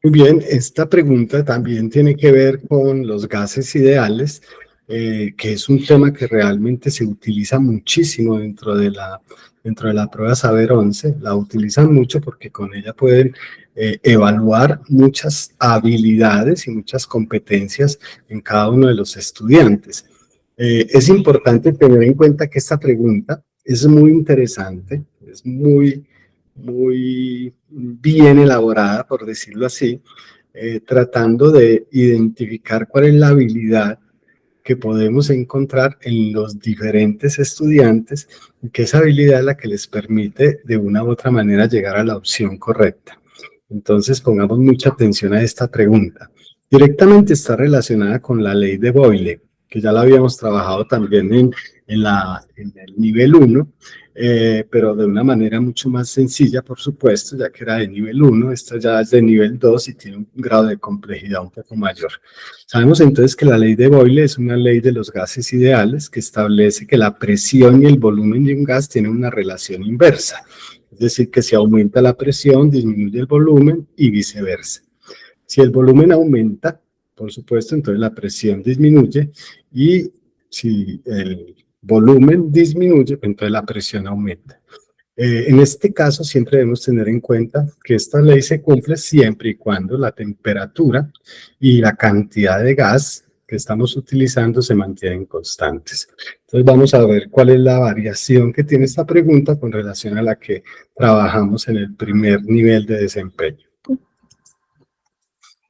Muy bien, esta pregunta también tiene que ver con los gases ideales, que es un tema que realmente se utiliza muchísimo dentro de la prueba Saber 11. La utilizan mucho porque con ella pueden evaluar muchas habilidades y muchas competencias en cada uno de los estudiantes. Es importante tener en cuenta que esta pregunta es muy interesante, es muy bien elaborada, por decirlo así, tratando de identificar cuál es la habilidad que podemos encontrar en los diferentes estudiantes y que esa habilidad es la que les permite de una u otra manera llegar a la opción correcta. Entonces pongamos mucha atención a esta pregunta. Directamente está relacionada con la ley de Boyle, que ya la habíamos trabajado también en el nivel 1, pero de una manera mucho más sencilla, por supuesto, ya que era de nivel 1, esta ya es de nivel 2 y tiene un grado de complejidad un poco mayor. Sabemos entonces que la ley de Boyle es una ley de los gases ideales que establece que la presión y el volumen de un gas tienen una relación inversa. Es decir, que si aumenta la presión, disminuye el volumen y viceversa. Si el volumen aumenta, por supuesto, entonces la presión disminuye y si el volumen disminuye, entonces la presión aumenta. En este caso, siempre debemos tener en cuenta que esta ley se cumple siempre y cuando la temperatura y la cantidad de gas que estamos utilizando se mantienen constantes. Entonces vamos a ver cuál es la variación que tiene esta pregunta con relación a la que trabajamos en el primer nivel de desempeño.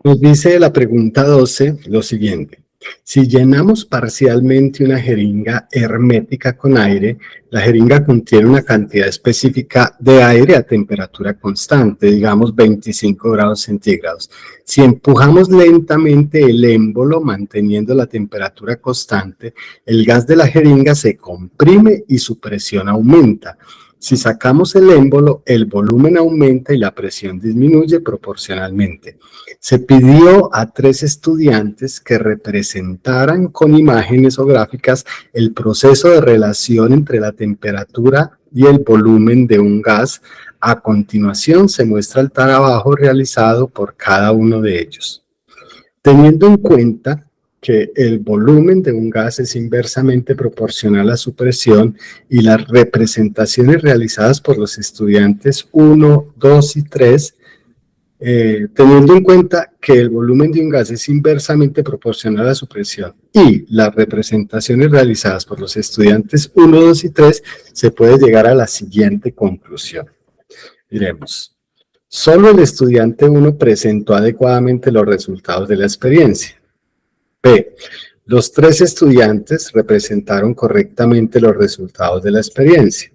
Nos dice la pregunta 12 lo siguiente. Si llenamos parcialmente una jeringa hermética con aire, la jeringa contiene una cantidad específica de aire a temperatura constante, digamos 25 grados centígrados. Si empujamos lentamente el émbolo manteniendo la temperatura constante, el gas de la jeringa se comprime y su presión aumenta. Si sacamos el émbolo, el volumen aumenta y la presión disminuye proporcionalmente. Se pidió a 3 estudiantes que representaran con imágenes o gráficas el proceso de relación entre la temperatura y el volumen de un gas. A continuación se muestra el trabajo realizado por cada uno de ellos. Teniendo en cuenta que el volumen de un gas es inversamente proporcional a su presión y las representaciones realizadas por los estudiantes 1, 2 y 3, teniendo en cuenta que el volumen de un gas es inversamente proporcional a su presión y las representaciones realizadas por los estudiantes 1, 2 y 3, se puede llegar a la siguiente conclusión. Diremos, solo el estudiante 1 presentó adecuadamente los resultados de la experiencia. B. Los 3 estudiantes representaron correctamente los resultados de la experiencia.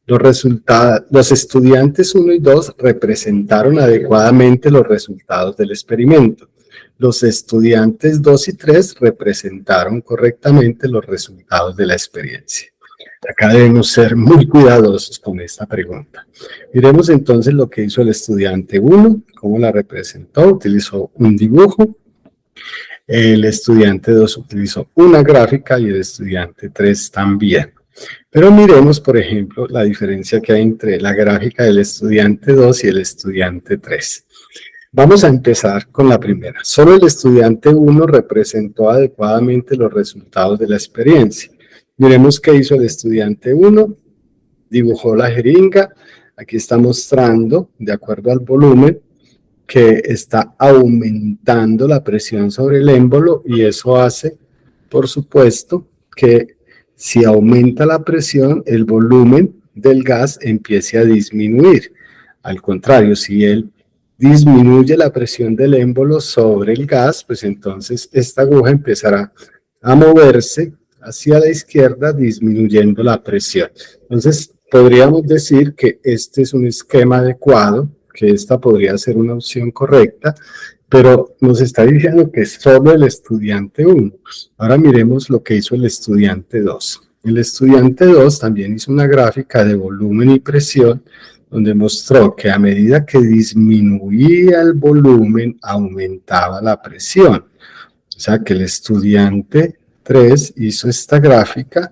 Los estudiantes 1 y 2 representaron adecuadamente los resultados del experimento. Los estudiantes 2 y 3 representaron correctamente los resultados de la experiencia. Acá debemos ser muy cuidadosos con esta pregunta. Miremos entonces lo que hizo el estudiante 1, cómo la representó, utilizó un dibujo. El estudiante 2 utilizó una gráfica y el estudiante 3 también. Pero miremos, por ejemplo, la diferencia que hay entre la gráfica del estudiante 2 y el estudiante 3. Vamos a empezar con la primera. Solo el estudiante 1 representó adecuadamente los resultados de la experiencia. Miremos qué hizo el estudiante 1. Dibujó la jeringa. Aquí está mostrando, de acuerdo al volumen, que está aumentando la presión sobre el émbolo y eso hace, por supuesto, que si aumenta la presión, el volumen del gas empiece a disminuir. Al contrario, si él disminuye la presión del émbolo sobre el gas, pues entonces esta aguja empezará a moverse hacia la izquierda, disminuyendo la presión. Entonces, podríamos decir que este es un esquema adecuado, que esta podría ser una opción correcta, pero nos está diciendo que es solo el estudiante 1. Ahora miremos lo que hizo el estudiante 2. El estudiante 2 también hizo una gráfica de volumen y presión, donde mostró que a medida que disminuía el volumen, aumentaba la presión. O sea que el estudiante 3 hizo esta gráfica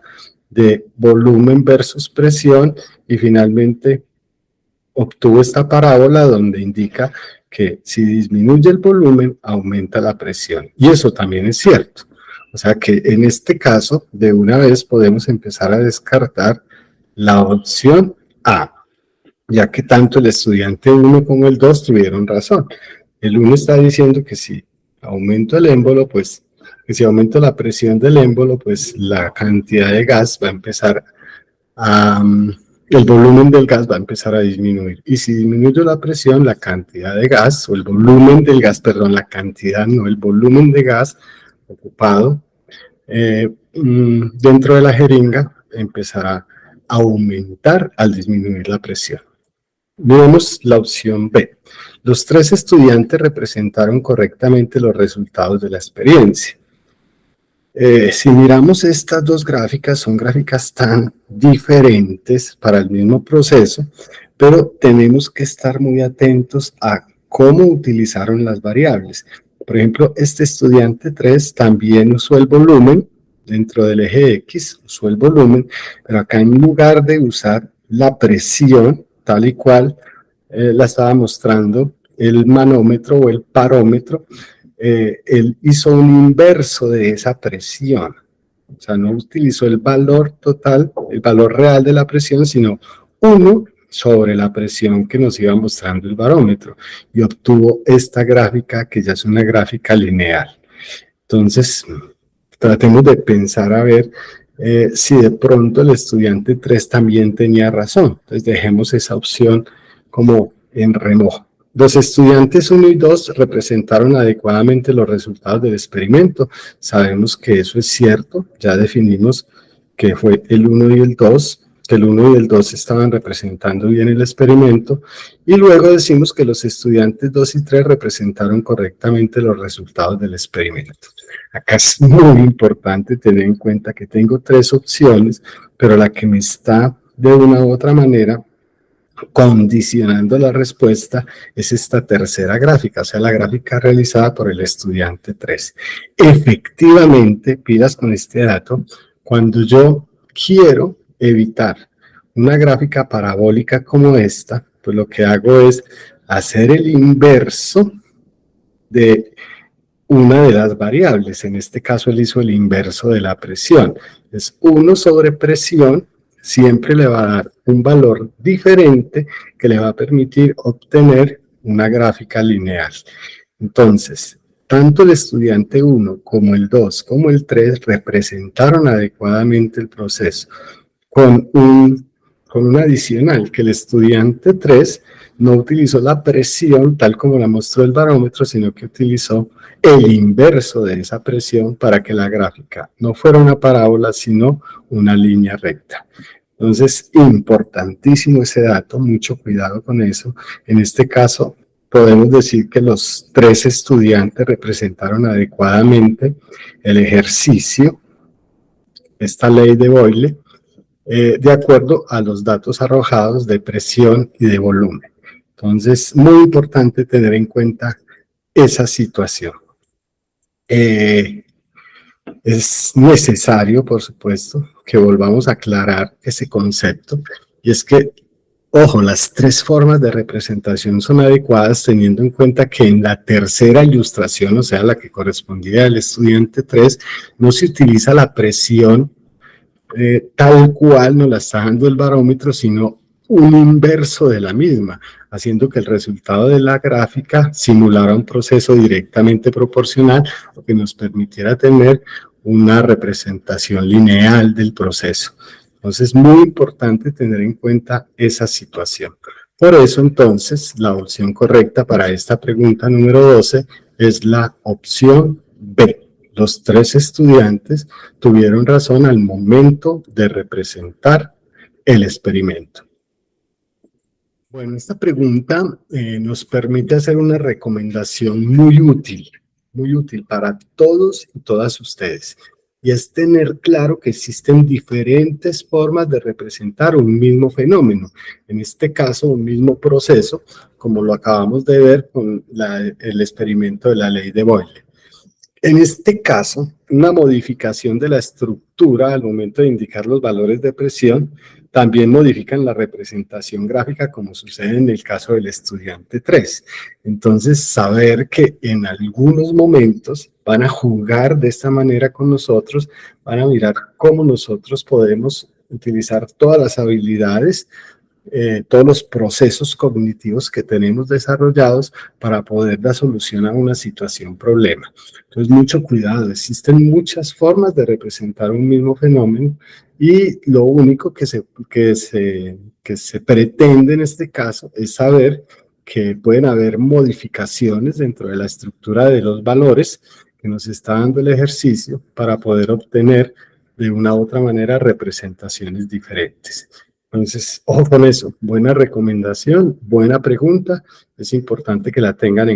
de volumen versus presión y finalmente obtuvo esta parábola donde indica que si disminuye el volumen, aumenta la presión. Y eso también es cierto. O sea que en este caso, de una vez podemos empezar a descartar la opción A, ya que tanto el estudiante 1 como el 2 tuvieron razón. El 1 está diciendo que si aumento el émbolo, pues, que si aumento la presión del émbolo, pues la cantidad de gas va a empezar a... el volumen del gas va a empezar a disminuir. Y si disminuyo la presión, la cantidad de gas, o el volumen del gas, perdón, la cantidad, no, el volumen de gas ocupado dentro de la jeringa empezará a aumentar al disminuir la presión. Miremos la opción B. Los 3 estudiantes representaron correctamente los resultados de la experiencia. Si miramos estas dos gráficas, son gráficas tan diferentes para el mismo proceso, pero tenemos que estar muy atentos a cómo utilizaron las variables. Por ejemplo, este estudiante 3 también usó el volumen, dentro del eje X usó el volumen, pero acá en lugar de usar la presión, tal y cual la estaba mostrando el manómetro o el parómetro, él hizo un inverso de esa presión. O sea, no utilizó el valor total, el valor real de la presión, sino 1 sobre la presión que nos iba mostrando el barómetro. Y obtuvo esta gráfica, que ya es una gráfica lineal. Entonces, tratemos de pensar a ver si de pronto el estudiante 3 también tenía razón. Entonces, dejemos esa opción como en remojo. Los estudiantes 1 y 2 representaron adecuadamente los resultados del experimento. Sabemos que eso es cierto, ya definimos que fue el 1 y el 2, que el 1 y el 2 estaban representando bien el experimento, y luego decimos que los estudiantes 2 y 3 representaron correctamente los resultados del experimento. Acá es muy importante tener en cuenta que tengo 3 opciones, pero la que me está de una u otra manera condicionando la respuesta es esta tercera gráfica, o sea, la gráfica realizada por el estudiante 3. Efectivamente, pilas con este dato, cuando yo quiero evitar una gráfica parabólica como esta, pues lo que hago es hacer el inverso de una de las variables. En este caso él hizo el inverso de la presión. Es 1 sobre presión, siempre le va a dar un valor diferente que le va a permitir obtener una gráfica lineal. Entonces, tanto el estudiante 1 como el 2 como el 3 representaron adecuadamente el proceso, con un adicional, que el estudiante 3 no utilizó la presión tal como la mostró el barómetro, sino que utilizó el inverso de esa presión para que la gráfica no fuera una parábola, sino una línea recta. Entonces, importantísimo ese dato, mucho cuidado con eso. En este caso, podemos decir que los 3 estudiantes representaron adecuadamente el ejercicio, esta ley de Boyle, de acuerdo a los datos arrojados de presión y de volumen. Entonces, muy importante tener en cuenta esa situación. Es necesario, por supuesto, que volvamos a aclarar ese concepto, y es que, ojo, las 3 formas de representación son adecuadas teniendo en cuenta que en la tercera ilustración, o sea, la que correspondía al estudiante 3, no se utiliza la presión tal cual nos la está dando el barómetro, sino un inverso de la misma, haciendo que el resultado de la gráfica simulara un proceso directamente proporcional, lo que nos permitiera tener una representación lineal del proceso. Entonces, es muy importante tener en cuenta esa situación. Por eso, entonces, la opción correcta para esta pregunta número 12 es la opción B. Los 3 estudiantes tuvieron razón al momento de representar el experimento. Bueno, esta pregunta nos permite hacer una recomendación muy útil para todos y todas ustedes. Y es tener claro que existen diferentes formas de representar un mismo fenómeno. En este caso, un mismo proceso, como lo acabamos de ver con el experimento de la ley de Boyle. En este caso, una modificación de la estructura al momento de indicar los valores de presión también modifican la representación gráfica, como sucede en el caso del estudiante 3. Entonces, saber que en algunos momentos van a jugar de esta manera con nosotros, van a mirar cómo nosotros podemos utilizar todas las habilidades, todos los procesos cognitivos que tenemos desarrollados para poder dar solución a una situación, problema. Entonces, mucho cuidado, existen muchas formas de representar un mismo fenómeno y lo único que se pretende en este caso es saber que pueden haber modificaciones dentro de la estructura de los valores que nos está dando el ejercicio para poder obtener de una u otra manera representaciones diferentes. Entonces, ojo con eso, buena recomendación, buena pregunta, es importante que la tengan en